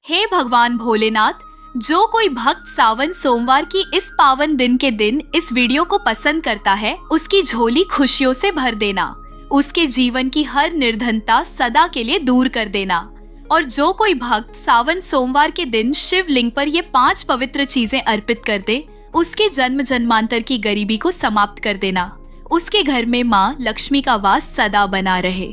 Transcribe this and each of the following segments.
हे भगवान भोलेनाथ, जो कोई भक्त सावन सोमवार की इस पावन दिन के दिन इस वीडियो को पसंद करता है, उसकी झोली खुशियों से भर देना, उसके जीवन की हर निर्धनता सदा के लिए दूर कर देना। और जो कोई भक्त सावन सोमवार के दिन शिवलिंग पर ये 5 पवित्र चीजें अर्पित कर दे, उसके जन्म जन्मांतर की गरीबी को समाप्त कर देना। उसके घर में माँ लक्ष्मी का वास सदा बना रहे।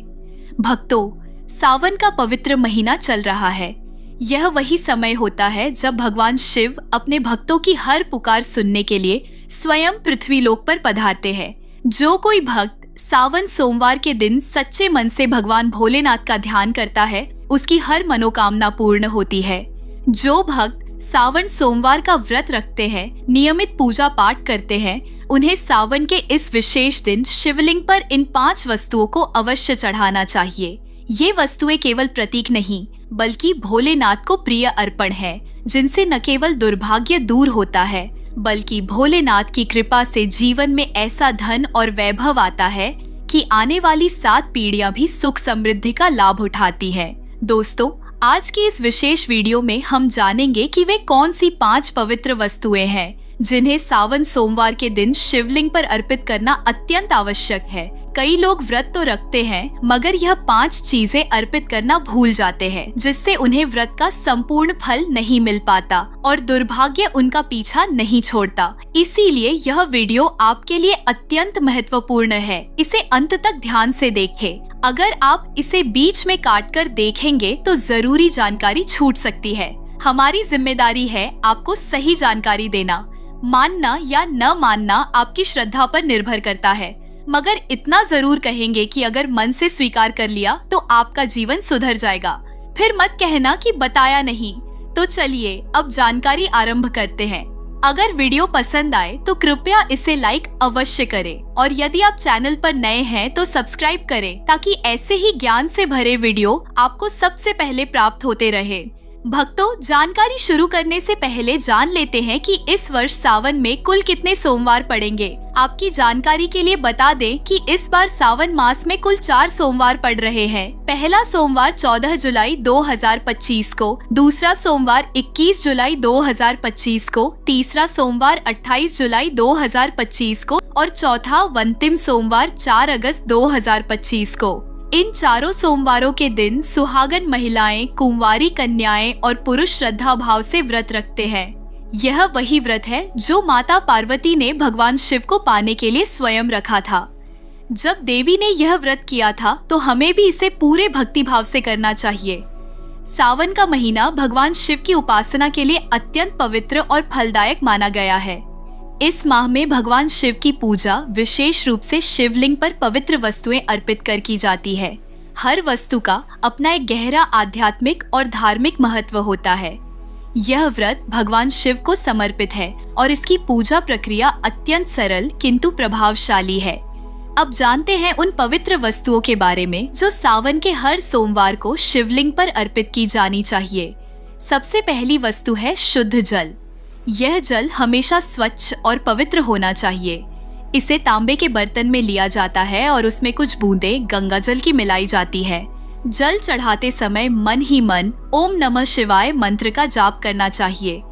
भक्तों, सावन का पवित्र महीना चल रहा है। यह वही समय होता है जब भगवान शिव अपने भक्तों की हर पुकार सुनने के लिए स्वयं पृथ्वी लोक पर पधारते हैं। जो कोई भक्त सावन सोमवार के दिन सच्चे मन से भगवान भोलेनाथ का ध्यान करता है, उसकी हर मनोकामना पूर्ण होती है। जो भक्त सावन सोमवार का व्रत रखते हैं, नियमित पूजा पाठ करते हैं, उन्हें सावन के इस विशेष दिन शिवलिंग पर इन 5 वस्तुओं को अवश्य चढ़ाना चाहिए। ये वस्तुएं केवल प्रतीक नहीं, बल्कि भोलेनाथ को प्रिय अर्पण है, जिनसे न केवल दुर्भाग्य दूर होता है, बल्कि भोलेनाथ की कृपा से जीवन में ऐसा धन और वैभव आता है कि आने वाली 7 पीढ़ियां भी सुख समृद्धि का लाभ उठाती है। दोस्तों, आज की इस विशेष वीडियो में हम जानेंगे कि वे कौन सी 5 पवित्र वस्तुएं हैं जिन्हें सावन सोमवार के दिन शिवलिंग पर अर्पित करना अत्यंत आवश्यक है। कई लोग व्रत तो रखते हैं, मगर यह 5 चीजें अर्पित करना भूल जाते हैं, जिससे उन्हें व्रत का संपूर्ण फल नहीं मिल पाता और दुर्भाग्य उनका पीछा नहीं छोड़ता। इसीलिए यह वीडियो आपके लिए अत्यंत महत्वपूर्ण है। इसे अंत तक ध्यान से देखें। अगर आप इसे बीच में काट कर देखेंगे तो जरूरी जानकारी छूट सकती है। हमारी जिम्मेदारी है आपको सही जानकारी देना। मानना या न मानना आपकी श्रद्धा पर निर्भर करता है, मगर इतना जरूर कहेंगे कि अगर मन से स्वीकार कर लिया तो आपका जीवन सुधर जाएगा। फिर मत कहना कि बताया नहीं। तो चलिए अब जानकारी आरंभ करते हैं। अगर वीडियो पसंद आए तो कृपया इसे लाइक अवश्य करें, और यदि आप चैनल पर नए हैं तो सब्सक्राइब करें, ताकि ऐसे ही ज्ञान से भरे वीडियो आपको सबसे पहले प्राप्त होते रहे। भक्तों, जानकारी शुरू करने से पहले जान लेते हैं कि इस वर्ष सावन में कुल कितने सोमवार पड़ेंगे। आपकी जानकारी के लिए बता दें कि इस बार सावन मास में कुल 4 सोमवार पड़ रहे हैं। पहला सोमवार 14 जुलाई 2025 को, दूसरा सोमवार 21 जुलाई 2025 को, तीसरा सोमवार 28 जुलाई 2025 को और चौथा अंतिम सोमवार 4 अगस्त 2025 को। इन चारों सोमवारों के दिन सुहागन महिलाएं, कुंवारी कन्याएं और पुरुष श्रद्धा भाव से व्रत रखते हैं। यह वही व्रत है जो माता पार्वती ने भगवान शिव को पाने के लिए स्वयं रखा था। जब देवी ने यह व्रत किया था तो हमें भी इसे पूरे भक्ति भाव से करना चाहिए। सावन का महीना भगवान शिव की उपासना के लिए अत्यंत पवित्र और फलदायक माना गया है। इस माह में भगवान शिव की पूजा विशेष रूप से शिवलिंग पर पवित्र वस्तुएं अर्पित कर की जाती है। हर वस्तु का अपना एक गहरा आध्यात्मिक और धार्मिक महत्व होता है। यह व्रत भगवान शिव को समर्पित है और इसकी पूजा प्रक्रिया अत्यंत सरल किंतु प्रभावशाली है। अब जानते हैं उन पवित्र वस्तुओं के बारे में जो सावन के हर सोमवार को शिवलिंग पर अर्पित की जानी चाहिए। सबसे पहली वस्तु है शुद्ध जल। यह जल हमेशा स्वच्छ और पवित्र होना चाहिए। इसे तांबे के बर्तन में लिया जाता है और उसमें कुछ बूंदें गंगा जल की मिलाई जाती है। जल चढ़ाते समय मन ही मन ओम नमः शिवाय मंत्र का जाप करना चाहिए।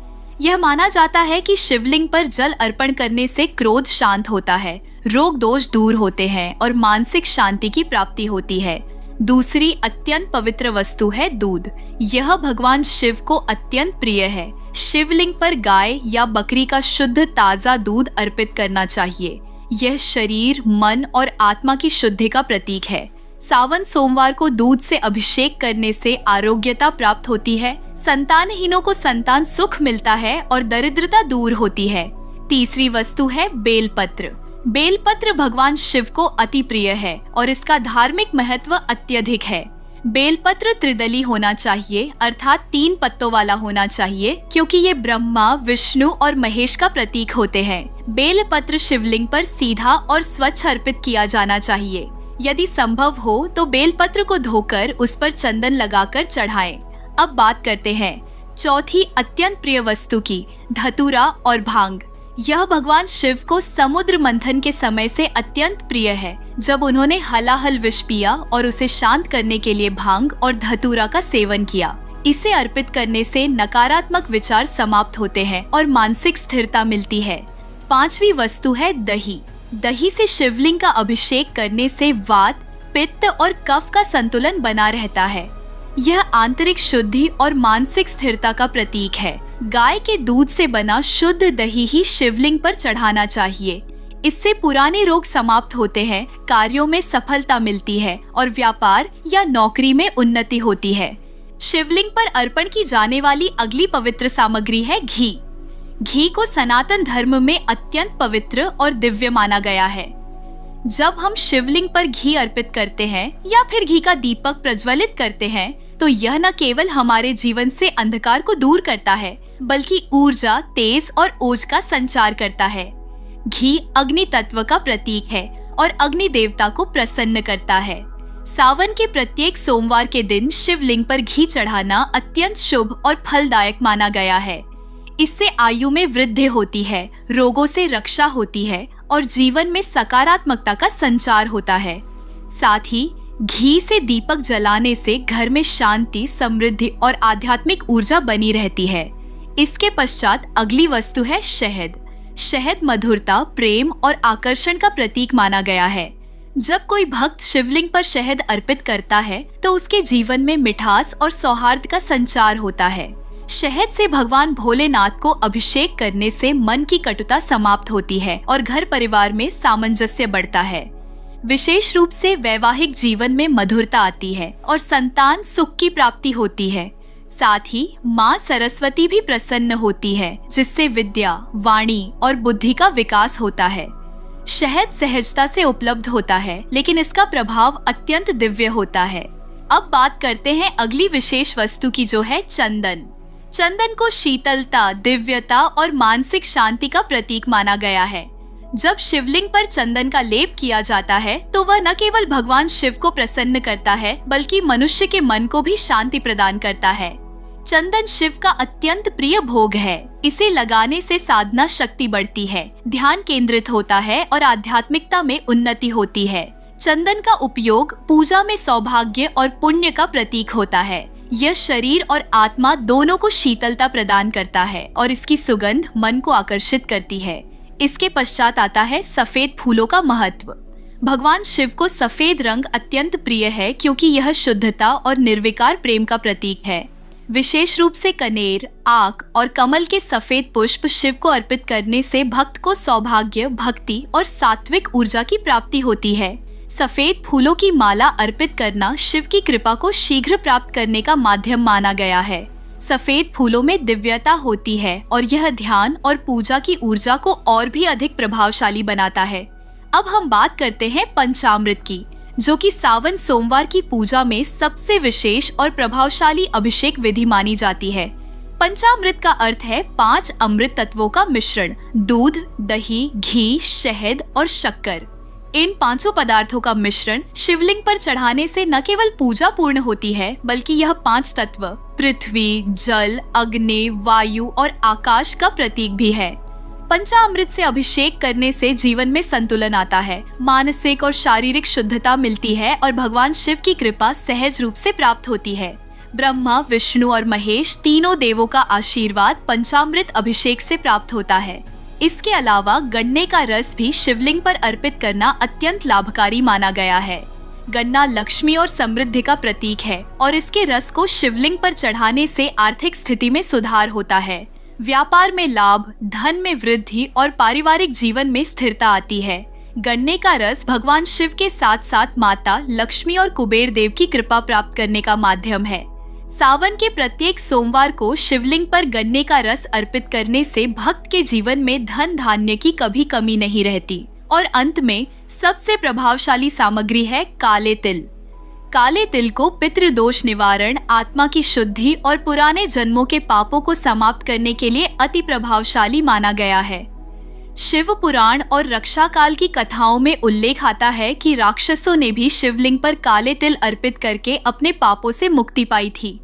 यह माना जाता है कि शिवलिंग पर जल अर्पण करने से क्रोध शांत होता है, रोग दोष दूर होते हैं और मानसिक शांति की प्राप्ति होती है। दूसरी अत्यंत पवित्र वस्तु है दूध। यह भगवान शिव को अत्यंत प्रिय है। शिवलिंग पर गाय या बकरी का शुद्ध ताजा दूध अर्पित करना चाहिए। यह शरीर, मन और आत्मा की शुद्धि का प्रतीक है। सावन सोमवार को दूध से अभिषेक करने से आरोग्यता प्राप्त होती है, संतानहीनों को संतान सुख मिलता है और दरिद्रता दूर होती है। तीसरी वस्तु है बेलपत्र। बेलपत्र भगवान शिव को अति प्रिय है और इसका धार्मिक महत्व अत्यधिक है। बेलपत्र त्रिदली होना चाहिए, अर्थात 3 पत्तों वाला होना चाहिए, क्योंकि ये ब्रह्मा, विष्णु और महेश का प्रतीक होते हैं। बेलपत्र शिवलिंग पर सीधा और स्वच्छ अर्पित किया जाना चाहिए। यदि संभव हो तो बेलपत्र को धोकर उस पर चंदन लगाकर चढ़ाएं। अब बात करते हैं चौथी अत्यंत प्रिय वस्तु की, धतूरा और भांग। यह भगवान शिव को समुद्र मंथन के समय से अत्यंत प्रिय है, जब उन्होंने हलाहल विष पिया और उसे शांत करने के लिए भांग और धतूरा का सेवन किया। इसे अर्पित करने से नकारात्मक विचार समाप्त होते हैं और मानसिक स्थिरता मिलती है। 5वीं वस्तु है दही। दही से शिवलिंग का अभिषेक करने से वात, पित्त और कफ का संतुलन बना रहता है। यह आंतरिक शुद्धि और मानसिक स्थिरता का प्रतीक है। गाय के दूध से बना शुद्ध दही ही शिवलिंग पर चढ़ाना चाहिए। इससे पुराने रोग समाप्त होते हैं, कार्यों में सफलता मिलती है और व्यापार या नौकरी में उन्नति होती है। शिवलिंग पर अर्पण की जाने वाली अगली पवित्र सामग्री है घी। घी को सनातन धर्म में अत्यंत पवित्र और दिव्य माना गया है। जब हम शिवलिंग पर घी अर्पित करते हैं या फिर घी का दीपक प्रज्वलित करते हैं, तो यह न केवल हमारे जीवन से अंधकार को दूर करता है, बल्कि ऊर्जा, तेज और ओज का संचार करता है। घी अग्नि तत्व का प्रतीक है और अग्नि देवता को प्रसन्न करता है। सावन के प्रत्येक सोमवार के दिन शिवलिंग पर घी चढ़ाना अत्यंत शुभ और फलदायक माना गया है। इससे आयु में वृद्धि होती है, रोगों से रक्षा होती है और जीवन में सकारात्मकता का संचार होता है। साथ ही घी से दीपक जलाने से घर में शांति, समृद्धि और आध्यात्मिक ऊर्जा बनी रहती है। इसके पश्चात अगली वस्तु है शहद। शहद मधुरता, प्रेम और आकर्षण का प्रतीक माना गया है। जब कोई भक्त शिवलिंग पर शहद अर्पित करता है तो उसके जीवन में मिठास और सौहार्द का संचार होता है। शहद से भगवान भोलेनाथ को अभिषेक करने से मन की कटुता समाप्त होती है और घर परिवार में सामंजस्य बढ़ता है। विशेष रूप से वैवाहिक जीवन में मधुरता आती है और संतान सुख की प्राप्ति होती है। साथ ही माँ सरस्वती भी प्रसन्न होती है, जिससे विद्या, वाणी और बुद्धि का विकास होता है। शहद सहजता से उपलब्ध होता है, लेकिन इसका प्रभाव अत्यंत दिव्य होता है। अब बात करते हैं अगली विशेष वस्तु की, जो है चंदन। चंदन को शीतलता, दिव्यता और मानसिक शांति का प्रतीक माना गया है। जब शिवलिंग पर चंदन का लेप किया जाता है तो वह न केवल भगवान शिव को प्रसन्न करता है, बल्कि मनुष्य के मन को भी शांति प्रदान करता है। चंदन शिव का अत्यंत प्रिय भोग है। इसे लगाने से साधना शक्ति बढ़ती है, ध्यान केंद्रित होता है और आध्यात्मिकता में उन्नति होती है। चंदन का उपयोग पूजा में सौभाग्य और पुण्य का प्रतीक होता है। यह शरीर और आत्मा दोनों को शीतलता प्रदान करता है और इसकी सुगंध मन को आकर्षित करती है। इसके पश्चात आता है सफेद फूलों का महत्व। भगवान शिव को सफेद रंग अत्यंत प्रिय है, क्योंकि यह शुद्धता और निर्विकार प्रेम का प्रतीक है। विशेष रूप से कनेर, आक और कमल के सफेद पुष्प शिव को अर्पित करने से भक्त को सौभाग्य, भक्ति और सात्विक ऊर्जा की प्राप्ति होती है। सफेद फूलों की माला अर्पित करना शिव की कृपा को शीघ्र प्राप्त करने का माध्यम माना गया है। सफेद फूलों में दिव्यता होती है और यह ध्यान और पूजा की ऊर्जा को और भी अधिक प्रभावशाली बनाता है। अब हम बात करते हैं पंचामृत की, जो कि सावन सोमवार की पूजा में सबसे विशेष और प्रभावशाली अभिषेक विधि मानी जाती है। पंचामृत का अर्थ है 5 अमृत तत्वों का मिश्रण: दूध, दही, घी, शहद और शक्कर। इन 5 पदार्थों का मिश्रण शिवलिंग पर चढ़ाने से न केवल पूजा पूर्ण होती है, बल्कि यह 5 तत्व पृथ्वी, जल, अग्नि, वायु और आकाश का प्रतीक भी है। पंचामृत से अभिषेक करने से जीवन में संतुलन आता है, मानसिक और शारीरिक शुद्धता मिलती है और भगवान शिव की कृपा सहज रूप से प्राप्त होती है। ब्रह्मा, विष्णु और महेश तीनों देवों का आशीर्वाद पंचामृत अभिषेक से प्राप्त होता है। इसके अलावा गन्ने का रस भी शिवलिंग पर अर्पित करना अत्यंत लाभकारी माना गया है। गन्ना लक्ष्मी और समृद्धि का प्रतीक है और इसके रस को शिवलिंग पर चढ़ाने से आर्थिक स्थिति में सुधार होता है। व्यापार में लाभ, धन में वृद्धि और पारिवारिक जीवन में स्थिरता आती है। गन्ने का रस भगवान शिव के साथ साथ माता लक्ष्मी और कुबेर देव की कृपा प्राप्त करने का माध्यम है। सावन के प्रत्येक सोमवार को शिवलिंग पर गन्ने का रस अर्पित करने से भक्त के जीवन में धन धान्य की कभी कमी नहीं रहती। और अंत में सबसे प्रभावशाली सामग्री है काले तिल। काले तिल को पितृदोष निवारण, आत्मा की शुद्धि और पुराने जन्मों के पापों को समाप्त करने के लिए अति प्रभावशाली माना गया है। शिव पुराण और रक्षा काल की कथाओं में उल्लेख आता है कि राक्षसों ने भी शिवलिंग पर काले तिल अर्पित करके अपने पापों से मुक्ति पाई थी।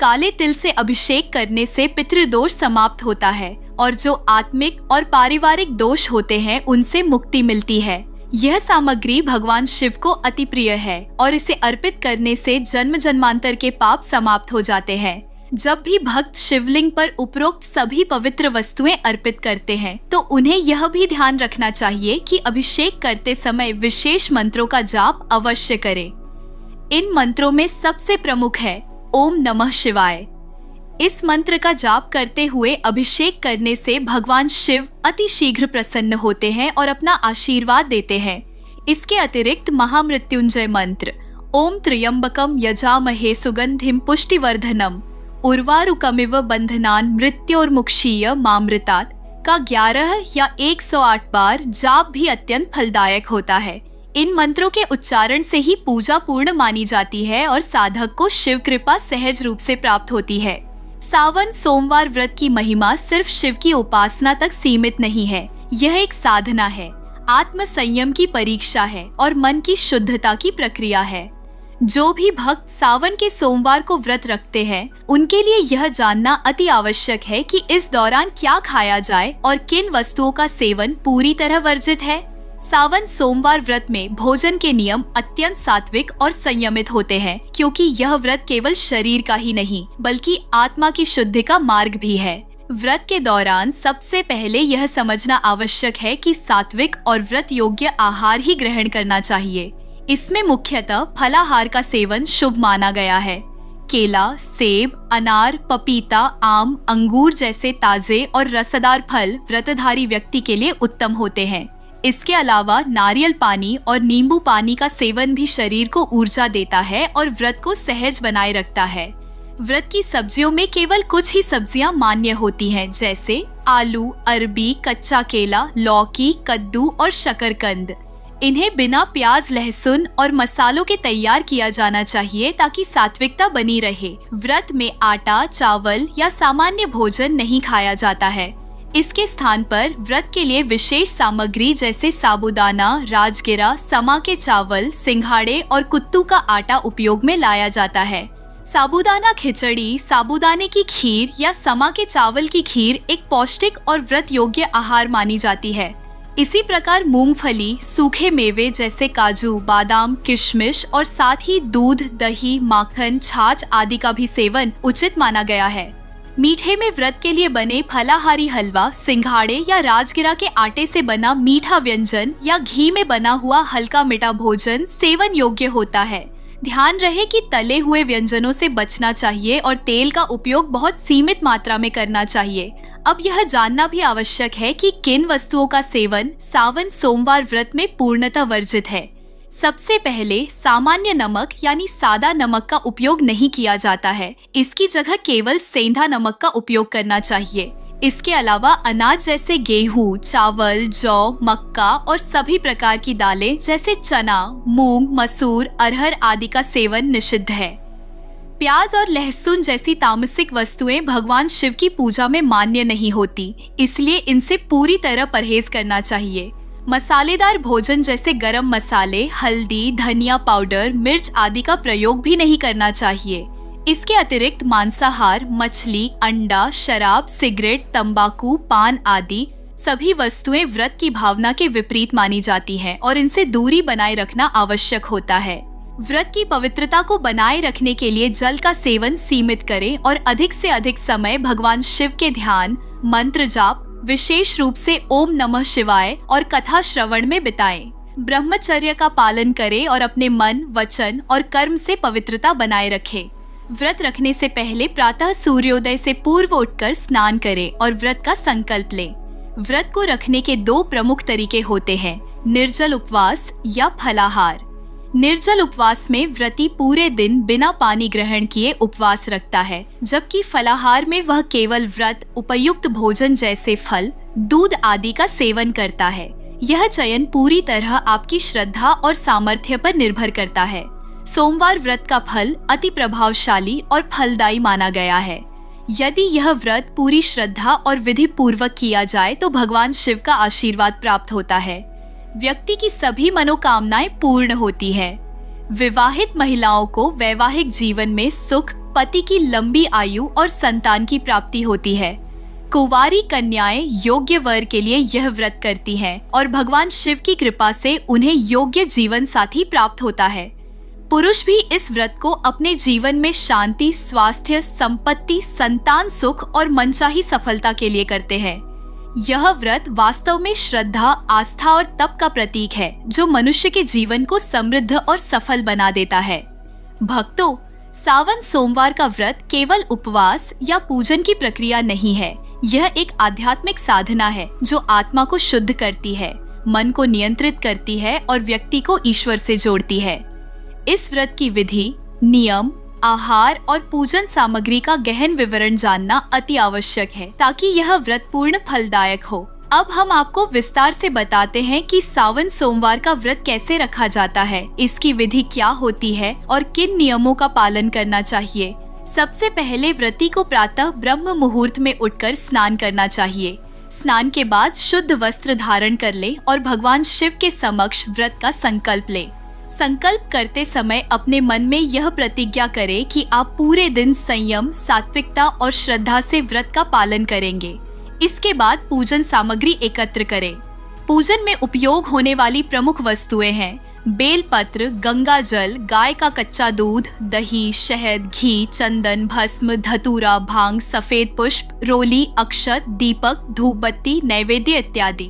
काले तिल से अभिषेक करने से पितृदोष समाप्त होता है और जो आत्मिक और पारिवारिक दोष होते हैं उनसे मुक्ति मिलती है। यह सामग्री भगवान शिव को अति प्रिय है और इसे अर्पित करने से जन्म जन्मांतर के पाप समाप्त हो जाते हैं। जब भी भक्त शिवलिंग पर उपरोक्त सभी पवित्र वस्तुएं अर्पित करते हैं तो उन्हें यह भी ध्यान रखना चाहिए कि अभिषेक करते समय विशेष मंत्रों का जाप अवश्य करें। इन मंत्रों में सबसे प्रमुख है ओम नमः शिवाय। इस मंत्र का जाप करते हुए अभिषेक करने से भगवान शिव अति शीघ्र प्रसन्न होते हैं और अपना आशीर्वाद देते हैं। इसके अतिरिक्त महामृत्युंजय मंत्र ओम त्र्यंबकम यजामहे सुगंधिम पुष्टिवर्धनम उर्वारुकमिव बंधनान मृत्योर्मुक्षीय मामृतात् का 11 या 108 बार जाप भी अत्यंत फलदायक होता है। इन मंत्रों के उच्चारण से ही पूजा पूर्ण मानी जाती है और साधक को शिव कृपा सहज रूप से प्राप्त होती है। सावन सोमवार व्रत की महिमा सिर्फ शिव की उपासना तक सीमित नहीं है, यह एक साधना है, आत्म संयम की परीक्षा है और मन की शुद्धता की प्रक्रिया है। जो भी भक्त सावन के सोमवार को व्रत रखते हैं उनके लिए यह जानना अति आवश्यक है कि इस दौरान क्या खाया जाए और किन वस्तुओं का सेवन पूरी तरह वर्जित है। सावन सोमवार व्रत में भोजन के नियम अत्यंत सात्विक और संयमित होते हैं, क्योंकि यह व्रत केवल शरीर का ही नहीं बल्कि आत्मा की शुद्धि का मार्ग भी है। व्रत के दौरान सबसे पहले यह समझना आवश्यक है कि सात्विक और व्रत योग्य आहार ही ग्रहण करना चाहिए। इसमें मुख्यतः फलाहार का सेवन शुभ माना गया है। केला, सेब, अनार, पपीता, आम, अंगूर जैसे ताजे और रसदार फल व्रतधारी व्यक्ति के लिए उत्तम होते हैं। इसके अलावा नारियल पानी और नींबू पानी का सेवन भी शरीर को ऊर्जा देता है और व्रत को सहज बनाए रखता है। व्रत की सब्जियों में केवल कुछ ही सब्जियां मान्य होती हैं, जैसे आलू, अरबी, कच्चा केला, लौकी, कद्दू और शकरकंद। इन्हें बिना प्याज, लहसुन और मसालों के तैयार किया जाना चाहिए ताकि सात्विकता बनी रहे। व्रत में आटा, चावल या सामान्य भोजन नहीं खाया जाता है। इसके स्थान पर व्रत के लिए विशेष सामग्री जैसे साबूदाना, राजगिरा, समा के चावल, सिंघाड़े और कुत्तू का आटा उपयोग में लाया जाता है। साबूदाना खिचड़ी, साबूदाने की खीर या समा के चावल की खीर एक पौष्टिक और व्रत योग्य आहार मानी जाती है। इसी प्रकार मूंगफली, सूखे मेवे जैसे काजू, बादाम, किशमिश और साथ ही दूध, दही, माखन, छाछ आदि का भी सेवन उचित माना गया है। मीठे में व्रत के लिए बने फलाहारी हलवा, सिंघाड़े या राजगिरा के आटे से बना मीठा व्यंजन या घी में बना हुआ हल्का मीठा भोजन सेवन योग्य होता है। ध्यान रहे कि तले हुए व्यंजनों से बचना चाहिए और तेल का उपयोग बहुत सीमित मात्रा में करना चाहिए। अब यह जानना भी आवश्यक है कि किन वस्तुओं का सेवन सावन सोमवार व्रत में पूर्णतः वर्जित है। सबसे पहले सामान्य नमक यानी सादा नमक का उपयोग नहीं किया जाता है। इसकी जगह केवल सेंधा नमक का उपयोग करना चाहिए। इसके अलावा अनाज जैसे गेहूं, चावल, जौ, मक्का और सभी प्रकार की दालें जैसे चना, मूंग, मसूर, अरहर आदि का सेवन निषिद्ध है। प्याज और लहसुन जैसी तामसिक वस्तुएं भगवान शिव की पूजा में मान्य नहीं होती, इसलिए इनसे पूरी तरह परहेज करना चाहिए। मसालेदार भोजन जैसे गरम मसाले, हल्दी, धनिया पाउडर, मिर्च आदि का प्रयोग भी नहीं करना चाहिए। इसके अतिरिक्त मांसाहार, मछली, अंडा, शराब, सिगरेट, तंबाकू, पान आदि सभी वस्तुएं व्रत की भावना के विपरीत मानी जाती हैं और इनसे दूरी बनाए रखना आवश्यक होता है। व्रत की पवित्रता को बनाए रखने के लिए जल का सेवन सीमित करें और अधिक से अधिक समय भगवान शिव के ध्यान, मंत्र जाप, विशेष रूप से ओम नमः शिवाय और कथा श्रवण में बिताएं। ब्रह्मचर्य का पालन करें और अपने मन, वचन और कर्म से पवित्रता बनाए रखें। व्रत रखने से पहले प्रातः सूर्योदय से पूर्व उठकर स्नान करें और व्रत का संकल्प लें। व्रत को रखने के दो प्रमुख तरीके होते हैं, निर्जल उपवास या फलाहार। निर्जल उपवास में व्रती पूरे दिन बिना पानी ग्रहण किए उपवास रखता है, जबकि फलाहार में वह केवल व्रत उपयुक्त भोजन जैसे फल, दूध आदि का सेवन करता है। यह चयन पूरी तरह आपकी श्रद्धा और सामर्थ्य पर निर्भर करता है। सोमवार व्रत का फल अति प्रभावशाली और फलदायी माना गया है। यदि यह व्रत पूरी श्रद्धा और विधि पूर्वक किया जाए तो भगवान शिव का आशीर्वाद प्राप्त होता है। व्यक्ति की सभी मनोकामनाएं पूर्ण होती हैं। विवाहित महिलाओं को वैवाहिक जीवन में सुख, पति की लंबी आयु और संतान की प्राप्ति होती है। कुंवारी कन्याएं योग्य वर के लिए यह व्रत करती हैं और भगवान शिव की कृपा से उन्हें योग्य जीवन साथी प्राप्त होता है। पुरुष भी इस व्रत को अपने जीवन में शांति, स्वास्थ्य, संपत्ति, संतान सुख और मनचाही सफलता के लिए करते हैं। यह व्रत वास्तव में श्रद्धा, आस्था और तप का प्रतीक है जो मनुष्य के जीवन को समृद्ध और सफल बना देता है। भक्तों, सावन सोमवार का व्रत केवल उपवास या पूजन की प्रक्रिया नहीं है। यह एक आध्यात्मिक साधना है जो आत्मा को शुद्ध करती है, मन को नियंत्रित करती है और व्यक्ति को ईश्वर से जोड़ती है। इस व्रत की विधि, नियम, आहार और पूजन सामग्री का गहन विवरण जानना अति आवश्यक है ताकि यह व्रत पूर्ण फलदायक हो। अब हम आपको विस्तार से बताते हैं कि सावन सोमवार का व्रत कैसे रखा जाता है, इसकी विधि क्या होती है और किन नियमों का पालन करना चाहिए। सबसे पहले व्रती को प्रातः ब्रह्म मुहूर्त में उठकर स्नान करना चाहिए। स्नान के बाद शुद्ध वस्त्र धारण कर ले और भगवान शिव के समक्ष व्रत का संकल्प ले। संकल्प करते समय अपने मन में यह प्रतिज्ञा करें कि आप पूरे दिन संयम, सात्विकता और श्रद्धा से व्रत का पालन करेंगे। इसके बाद पूजन सामग्री एकत्र करें। पूजन में उपयोग होने वाली प्रमुख वस्तुएं हैं बेलपत्र, गंगा जल, गाय का कच्चा दूध, दही, शहद, घी, चंदन, भस्म, धतूरा, भांग, सफेद पुष्प, रोली, अक्षत, दीपक, धूपबत्ती, नैवेद्य इत्यादि।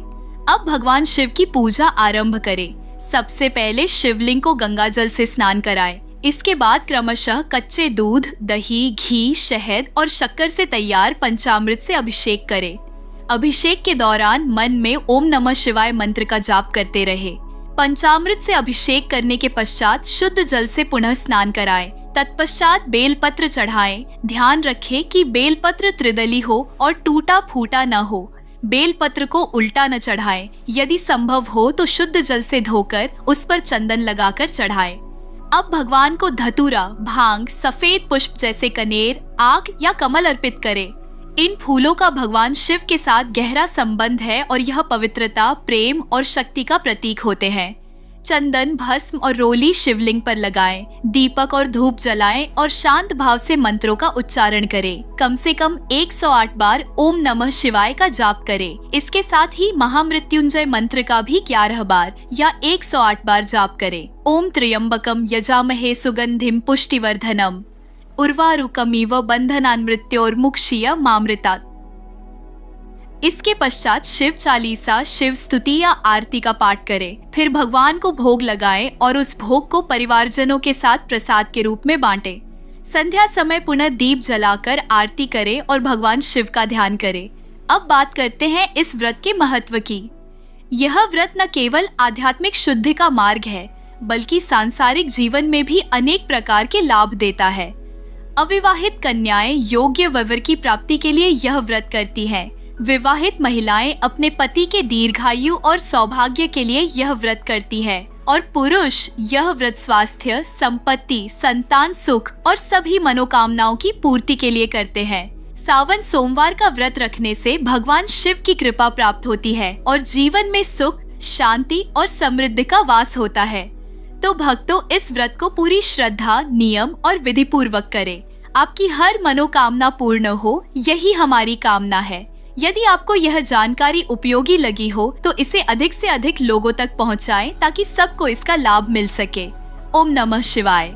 अब भगवान शिव की पूजा आरंभ करें। सबसे पहले शिवलिंग को गंगा जल से स्नान कराएं। इसके बाद क्रमशः कच्चे दूध, दही, घी, शहद और शक्कर से तैयार पंचामृत से अभिषेक करें। अभिषेक के दौरान मन में ओम नमः शिवाय मंत्र का जाप करते रहे। पंचामृत से अभिषेक करने के पश्चात शुद्ध जल से पुनः स्नान कराएं। तत्पश्चात बेलपत्र चढ़ाएं। ध्यान रखें कि बेलपत्र त्रिदली हो और टूटा फूटा न हो। बेलपत्र को उल्टा न चढ़ाएं। यदि संभव हो तो शुद्ध जल से धोकर उस पर चंदन लगाकर चढ़ाएं। अब भगवान को धतूरा, भांग, सफेद पुष्प जैसे कनेर, आक या कमल अर्पित करें। इन फूलों का भगवान शिव के साथ गहरा संबंध है और यह पवित्रता, प्रेम और शक्ति का प्रतीक होते हैं। चंदन, भस्म और रोली शिवलिंग पर लगाएं। दीपक और धूप जलाएं और शांत भाव से मंत्रों का उच्चारण करें। कम से कम 108 बार ओम नमः शिवाय का जाप करें। इसके साथ ही महामृत्युंजय मंत्र का भी 11 बार या 108 बार जाप करें। ओम त्र्यंबकम यजामहे सुगंधिम पुष्टिवर्धनम उर्वारुकमिव बंधनान् मृत्योर्मुक्षीय मामृतात्। इसके पश्चात शिव चालीसा, शिव स्तुति या आरती का पाठ करें। फिर भगवान को भोग लगाएं और उस भोग को परिवारजनों के साथ प्रसाद के रूप में बांटें। संध्या समय पुनः दीप जलाकर आरती करें और भगवान शिव का ध्यान करें। अब बात करते हैं इस व्रत के महत्व की। यह व्रत न केवल आध्यात्मिक शुद्धि का मार्ग है बल्कि सांसारिक जीवन में भी अनेक प्रकार के लाभ देता है। अविवाहित कन्याएं योग्य वर की प्राप्ति के लिए यह व्रत करती हैं। विवाहित महिलाएं अपने पति के दीर्घायु और सौभाग्य के लिए यह व्रत करती हैं और पुरुष यह व्रत स्वास्थ्य, संपत्ति, संतान सुख और सभी मनोकामनाओं की पूर्ति के लिए करते हैं। सावन सोमवार का व्रत रखने से भगवान शिव की कृपा प्राप्त होती है और जीवन में सुख, शांति और समृद्धि का वास होता है। तो भक्तों, इस व्रत को पूरी श्रद्धा, नियम और विधि पूर्वक करें। आपकी हर मनोकामना पूर्ण हो, यही हमारी कामना है। यदि आपको यह जानकारी उपयोगी लगी हो तो इसे अधिक से अधिक लोगों तक पहुंचाएं ताकि सबको इसका लाभ मिल सके। ओम नमः शिवाय।